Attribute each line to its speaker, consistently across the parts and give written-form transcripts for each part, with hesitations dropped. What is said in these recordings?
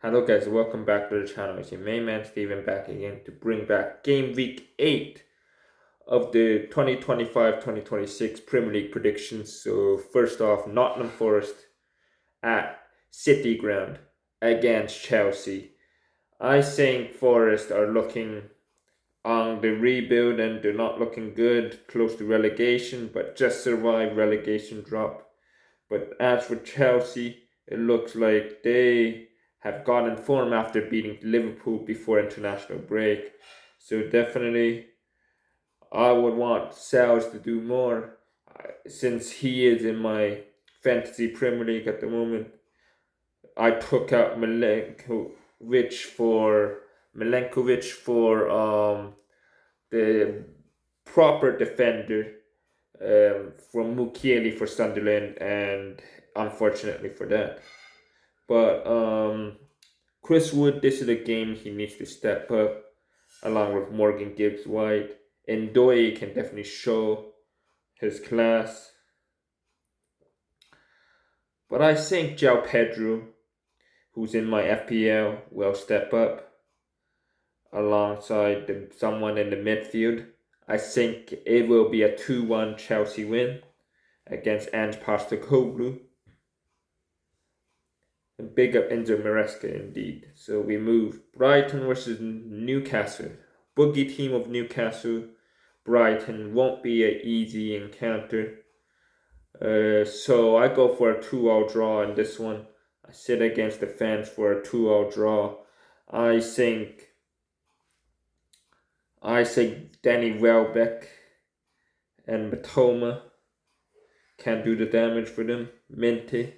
Speaker 1: Hello guys, welcome back to the channel. It's your main man Steven back again to bring back game week 8 of the 2025-2026 Premier League predictions. So first off, Nottingham Forest at City Ground against Chelsea. I think Forest are looking on the rebuild and they're not looking good, close to relegation, but just survived relegation drop. But as for Chelsea, it looks like they have gotten form after beating Liverpool before international break. So definitely, I would want Sales to do more since he is in my fantasy Premier League at the moment. I took out Milenkovic for the proper defender from Mukiele for Sunderland, and unfortunately for that. But Chris Wood, this is a game he needs to step up, along with Morgan Gibbs White. And Doye can definitely show his class. But I think João Pedro, who's in my FPL, will step up alongside someone in the midfield. I think it will be a 2-1 Chelsea win against Ange Postecoglou. And big up Enzo Maresca indeed. So we move Brighton versus Newcastle. Boogie team of Newcastle. Brighton won't be an easy encounter. So I go for a 2-0 draw in this one. I sit against the fans for a 2-0 draw. I think Danny Welbeck and Matoma can do the damage for them. Minty.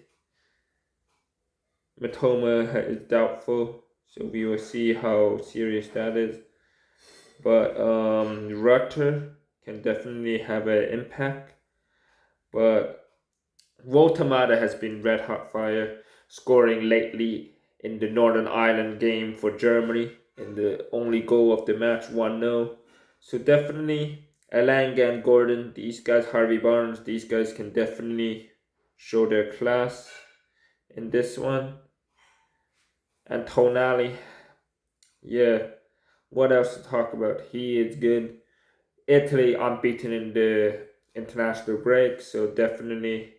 Speaker 1: Matoma is doubtful, so we will see how serious that is. But Rutter can definitely have an impact. But Wotamata has been red hot fire, scoring lately in the Northern Ireland game for Germany in the only goal of the match, 1-0. So definitely Elanga and Gordon, these guys, Harvey Barnes, these guys can definitely show their class in this one. And Tonali, yeah, what else to talk about? He is good. Italy unbeaten in the international break, so definitely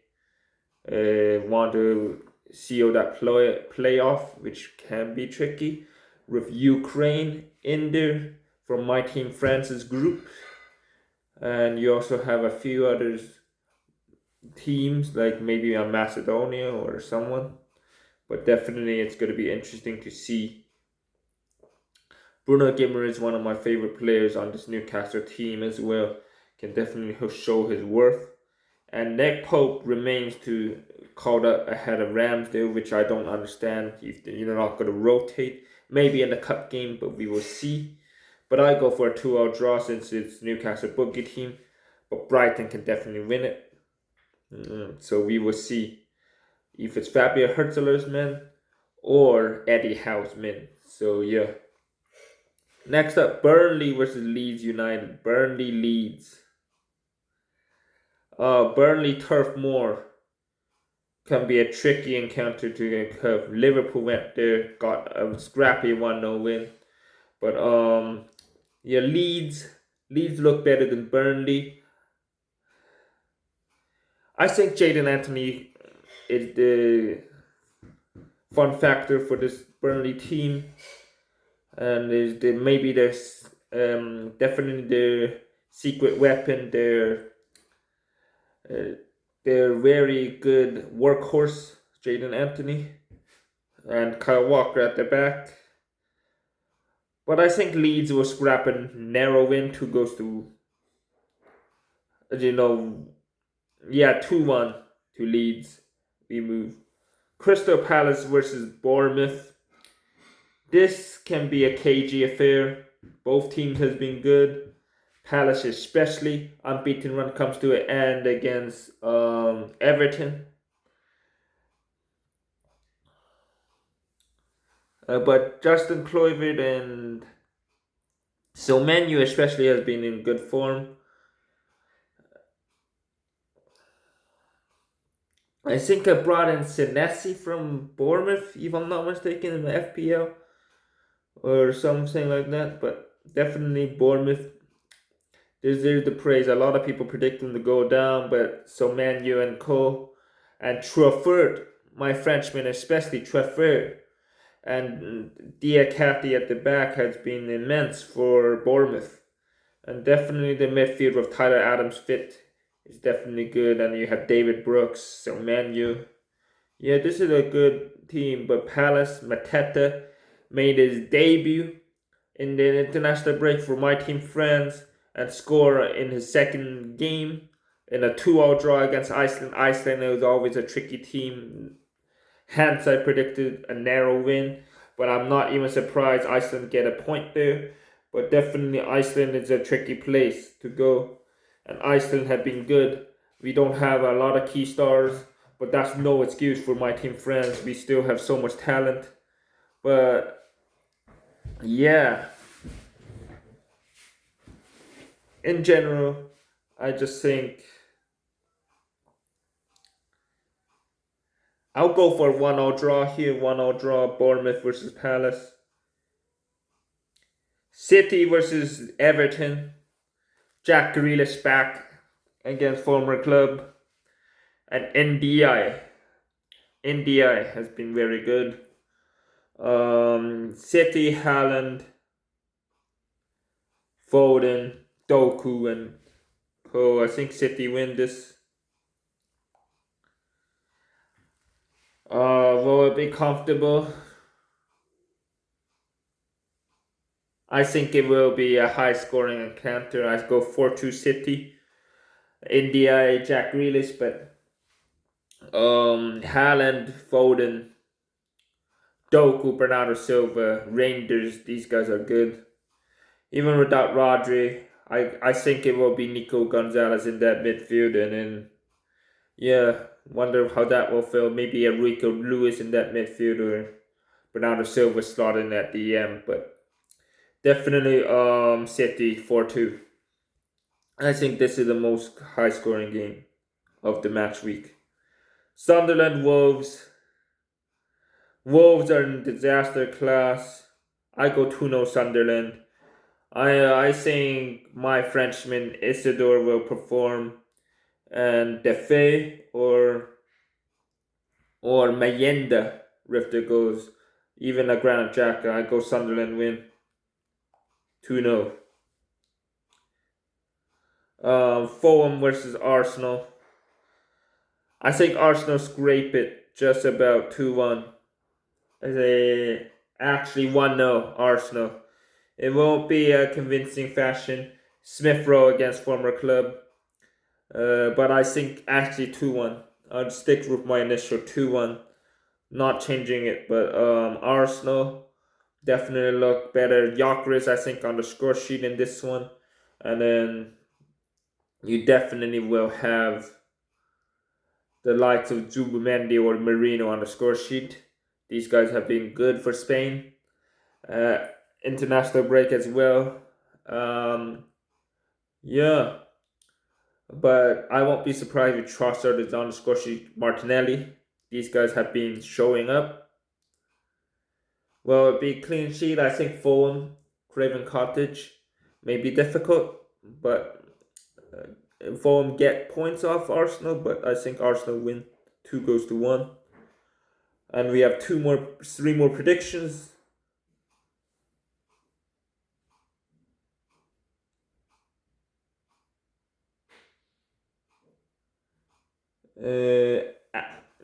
Speaker 1: want to seal that playoff, which can be tricky. With Ukraine in there from my team France's group, and you also have a few others teams like maybe a Macedonia or someone. But definitely it's going to be interesting to see. Bruno Gimmer is one of my favorite players on this Newcastle team as well. Can definitely show his worth. And Nick Pope remains to caught up ahead of Ramsdale, which I don't understand. You're not going to rotate. Maybe in the cup game, but we will see. But I go for a 2-0 draw since it's Newcastle boogie team. But Brighton can definitely win it. So we will see if it's Fabio Hurtler's men or Eddie Howe's men. So yeah. Next up, Burnley versus Leeds United. Burnley Leeds. Burnley Turf Moor can be a tricky encounter to have. Liverpool went there, got a scrappy 1-0 win. But yeah, Leeds look better than Burnley. I think Jaden Anthony is the fun factor for this Burnley team, and maybe there's definitely their secret weapon, their very good workhorse, Jaden Anthony, and Kyle Walker at the back. But I think Leeds will scrap a narrow win. 2 goes to 2-1 to Leeds. We move. Crystal Palace versus Bournemouth. This can be a cagey affair. Both teams has been good. Palace especially. Unbeaten run comes to an end against Everton. But Justin Kluivert and Man U especially has been in good form. I think I brought in Senesi from Bournemouth, if I'm not mistaken, in the FPL or something like that. But definitely Bournemouth deserve the praise. A lot of people predict them to go down, but so Man U and Co. and Trafford, my Frenchman, especially Trafford, and Diakate at the back has been immense for Bournemouth. And definitely the midfield with Tyler Adams fit is definitely good. And you have David Brooks, so Man U. Yeah, this is a good team. But Palace, Mateta made his debut in the international break for my team France and score in his second game in a 2-0 draw against Iceland. Iceland is always a tricky team. Hence, I predicted a narrow win, but I'm not even surprised Iceland get a point there. But definitely, Iceland is a tricky place to go, and Iceland have been good. We don't have a lot of key stars, but that's no excuse for my team France. We still have so much talent. But yeah, in general, I just think I'll go for a 1-0 draw here. 1-0 draw, Bournemouth versus Palace. City versus Everton. Jack Grealish back against former club. And NDI. NDI has been very good. City, Haaland, Foden, Doku, and Co. I think City win this. Will it be comfortable? I think it will be a high scoring encounter. I go 4-2 City. India, Jack Grealish, but Haaland, Foden, Doku, Bernardo Silva, Rangers, these guys are good. Even without Rodri, I think it will be Nico Gonzalez in that midfield, and then yeah, wonder how that will feel. Maybe a Rico Lewis in that midfield or Bernardo Silva slotting at the end, but definitely City 4-2. I think this is the most high scoring game of the match week. Sunderland Wolves. Wolves are in disaster class. I go 2-0 Sunderland. I think my Frenchman Isidore will perform, and Defay or Mayenda if there goes. Even a Granite Jack, I go Sunderland win 2-0. Fulham versus Arsenal. I think Arsenal scrape it just about 2-1. They actually 1-0 Arsenal. It won't be a convincing fashion. Smith Rowe against former club. But I think actually 2-1. I'll stick with my initial 2-1. Not changing it. But Arsenal definitely look better. Gyökeres, I think, on the score sheet in this one. And then you definitely will have the likes of Zubimendi or Merino on the score sheet. These guys have been good for Spain. International break as well. Yeah. But I won't be surprised if Trossard is on the score sheet. Martinelli. These guys have been showing up. Well, it'd be clean sheet. I think Fulham, Craven Cottage may be difficult, but Fulham get points off Arsenal. But I think Arsenal win. 2-1. And we have three more predictions.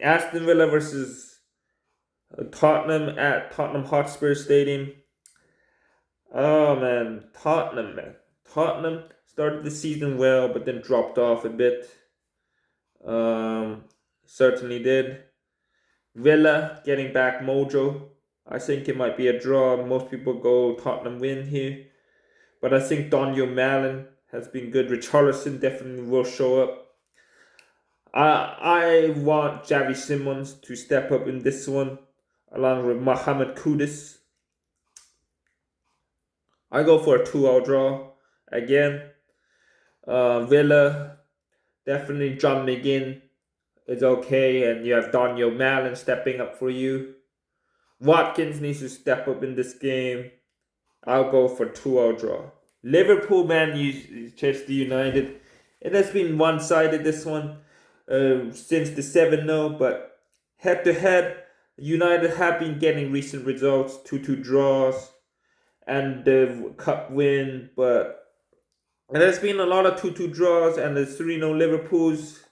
Speaker 1: Aston Villa versus Tottenham at Tottenham Hotspur Stadium. Oh man, Tottenham started the season well, but then dropped off a bit. Certainly did. Villa getting back mojo. I think it might be a draw. Most people go Tottenham win here, but I think Daniel Malin has been good. Richarlison definitely will show up. I want Javi Simons to step up in this one, along with Mohamed Kudus. I go for a 2-0 draw again. Villa, definitely John McGinn is okay, and you have Daniel Malin stepping up for you. Watkins needs to step up in this game. I'll go for 2-0 draw. Liverpool, Man U, Manchester United. It has been one-sided, this one, since the 7-0, but head-to-head, United have been getting recent results, 2-2 draws, and the cup win, but there's been a lot of 2-2 draws, and the 3-0 Liverpools.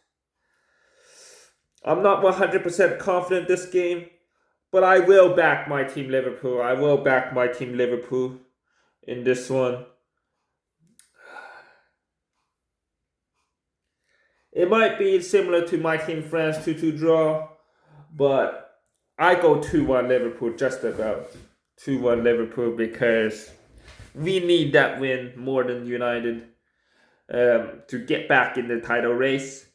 Speaker 1: I'm not 100% confident this game, but I will back my team Liverpool. I will back my team Liverpool in this one. It might be similar to my team France 2-2 draw, but I go 2-1 Liverpool, just about 2-1 Liverpool, because we need that win more than United to get back in the title race.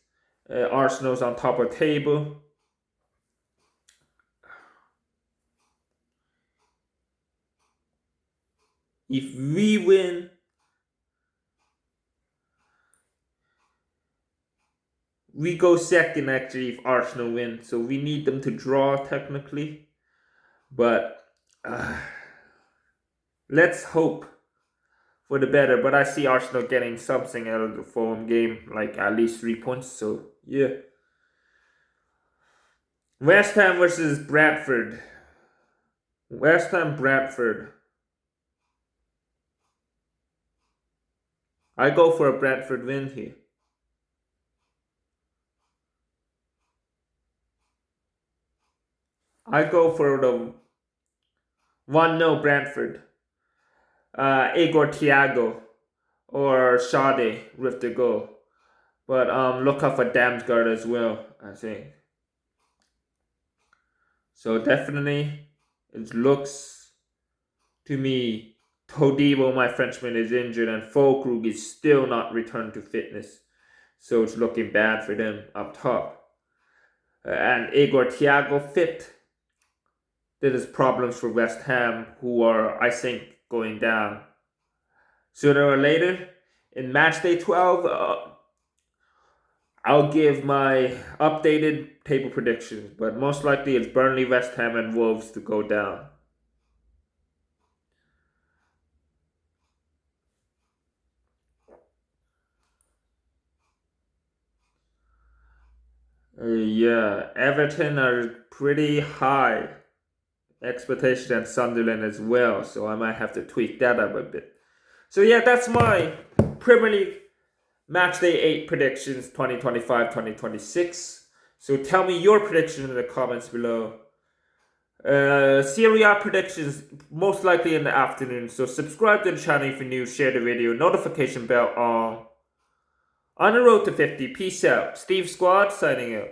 Speaker 1: Arsenal's on top of the table. If we win, we go second actually if Arsenal win. So we need them to draw technically. But let's hope for the better. But I see Arsenal getting something out of the Fulham game, like at least 3 points. So yeah. West Ham versus Brentford. West Ham, Brentford. I go for a Brentford win here. I go for the 1-0 Brentford. Igor Thiago or Sade with the goal. But look out for Damsgaard as well, I think. So definitely, it looks to me, Todibo, my Frenchman, is injured, and Füllkrug is still not returned to fitness. So it's looking bad for them up top. And Igor Thiago fit. There is problems for West Ham, who are, I think, going down. Sooner or later, in matchday 12, I'll give my updated table predictions, but most likely it's Burnley, West Ham, and Wolves to go down. Yeah, Everton are pretty high expectation, and Sunderland as well, so I might have to tweak that up a bit. So yeah, that's my Premier League Matchday 8 predictions 2025-2026. So tell me your predictions in the comments below. Serie A predictions most likely in the afternoon. So subscribe to the channel if you're new, share the video, notification bell on. On the road to 50. Peace out. Steve Squad signing out.